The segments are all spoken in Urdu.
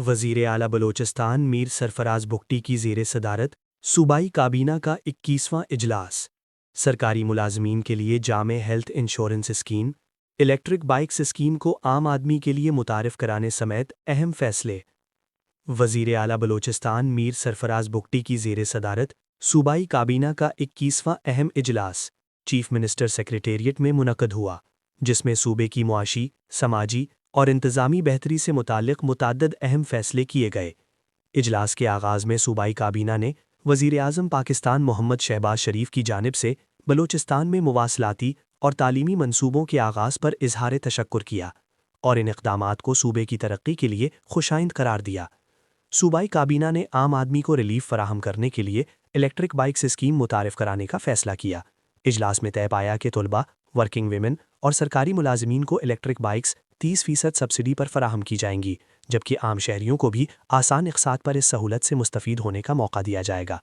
وزیر اعلیٰ بلوچستان میر سرفراز بگٹی کی زیر صدارت صوبائی کابینہ کا 21واں اجلاس۔ سرکاری ملازمین کے لیے جامع health insurance scheme, electric bikes scheme کو عام آدمی کے لیے متعارف کرانے سمیت اہم فیصلے۔ وزیر اعلیٰ بلوچستان میر سرفراز بگٹی کی زیر صدارت صوبائی کابینہ کا 21واں اہم اجلاس چیف منسٹر سیکریٹریٹ میں منعقد ہوا، جس میں صوبے کی معاشی، سماجی اور انتظامی بہتری سے متعلق متعدد اہم فیصلے کیے گئے۔ اجلاس کے آغاز میں صوبائی کابینہ نے وزیر اعظم پاکستان محمد شہباز شریف کی جانب سے بلوچستان میں مواصلاتی اور تعلیمی منصوبوں کے آغاز پر اظہار تشکر کیا اور ان اقدامات کو صوبے کی ترقی کے لیے خوشائند قرار دیا۔ صوبائی کابینہ نے عام آدمی کو ریلیف فراہم کرنے کے لیے الیکٹرک بائکس اسکیم متعارف کرانے کا فیصلہ کیا۔ اجلاس میں طے پایا کہ طلباء، ورکنگ ویمن اور سرکاری ملازمین کو الیکٹرک بائکس 30% سبسڈی پر فراہم کی جائیں گی، جبکہ عام شہریوں کو بھی آسان اقساط پر اس سہولت سے مستفید ہونے کا موقع دیا جائے گا۔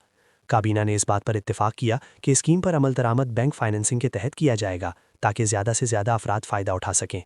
کابینہ نے اس بات پر اتفاق کیا کہ اسکیم پر عمل درآمد بینک فائننسنگ کے تحت کیا جائے گا تاکہ زیادہ سے زیادہ افراد فائدہ اٹھا سکیں۔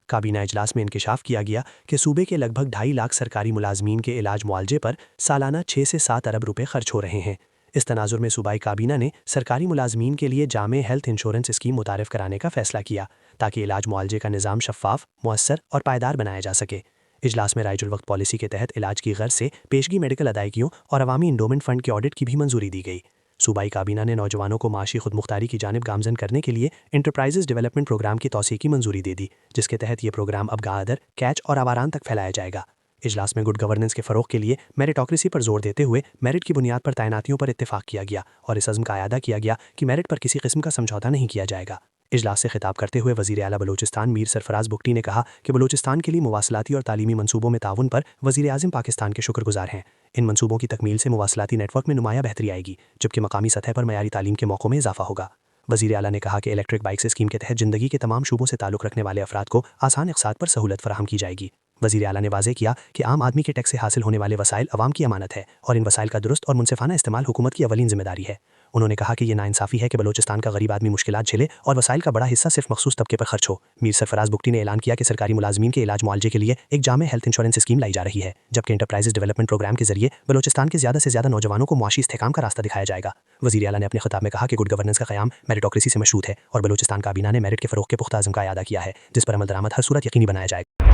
کابینہ اجلاس میں انکشاف کیا گیا کہ صوبے کے لگ بھگ 2.5 لاکھ سرکاری ملازمین کے علاج معالجے پر سالانہ 6 سے 7 ارب روپے خرچ ہو رہے ہیں۔ اس تناظر میں صوبائی کابینہ نے سرکاری ملازمین کے لیے جامع ہیلتھ انشورنس اسکیم متعارف کرانے کا فیصلہ کیا تاکہ علاج معالجے کا نظام شفاف، مؤثر اور پائیدار بنایا جا سکے۔ اجلاس میں رائج الوقت پالیسی کے تحت علاج کی غرض سے پیشگی میڈیکل ادائیگیوں اور عوامی انڈومنٹ فنڈ کے آڈٹ کی بھی منظوری دی گئی۔ صوبائی کابینہ نے نوجوانوں کو معاشی خود مختاری کی جانب گامزن کرنے کے لیے انٹرپرائزز ڈیولپمنٹ پروگرام کی توسیع کی منظوری دے دی، جس کے تحت یہ پروگرام اب گاہ در، کیچ اور آواران تک پھیلایا جائے گا۔ اجلاس میں گڈ گورننس کے فروغ کے لیے میرٹوکریسی پر زور دیتے ہوئے میرٹ کی بنیاد پر تعیناتیوں پر اتفاق کیا گیا اور اس عزم کا اعادہ کیا گیا کہ میرٹ پر کسی قسم کا سمجھوتہ نہیں کیا جائے گا۔ اجلاس سے خطاب کرتے ہوئے وزیر اعلیٰ بلوچستان میر سرفراز بگٹی نے کہا کہ بلوچستان کے لیے مواصلاتی اور تعلیمی منصوبوں میں تعاون پر وزیر اعظم پاکستان کے شکر گزار ہیں۔ ان منصوبوں کی تکمیل سے مواصلاتی نیٹ ورک میں نمایاں بہتری آئے گی، جبکہ مقامی سطح پر معیاری تعلیم کے موقعوں میں اضافہ ہوگا۔ وزیر اعلیٰ نے کہا کہ الیکٹرک بائکس اسکیم کے تحت زندگی کے تمام شعبوں سے تعلق رکھنے والے افراد کو آسان اقساط پر سہولت فراہم کی جائے گی۔ وزیر اعلیٰ نے واضح کیا کہ عام آدمی کے ٹیکس سے حاصل ہونے والے وسائل عوام کی امانت ہے اور ان وسائل کا درست اور منصفانہ استعمال حکومت کی اولین ذمہ داری ہے۔ انہوں نے کہا کہ یہ ناانصافی ہے کہ بلوچستان کا غریب آدمی مشکلات جھیلے اور وسائل کا بڑا حصہ صرف مخصوص طبقے پر خرچ ہو۔ میر سرفراز بگٹی نے اعلان کیا کہ سرکاری ملازمین کے علاج معالجے کے لیے ایک جامع ہیلتھ انشورنس اسکیم لائی جا رہی ہے، جبکہ انٹرپرائزز ڈیولپمنٹ پروگرام کے ذریعے بلوچستان کے زیادہ سے زیادہ نوجوانوں کو معاشی استحکام کا راستہ دکھایا جائے گا۔ وزیر اعلیٰ نے اپنے خطاب میں کہا کہ گڈ گورننس کا قیام میرٹوکریسی سے مشروط ہے اور بلوچستان کابینہ نے میرٹ کے فروغ کے پختہ عزم کا اعادہ کیا ہے، جس پر عمل درآمد ہر صورت یقینی بنایا جائے گا۔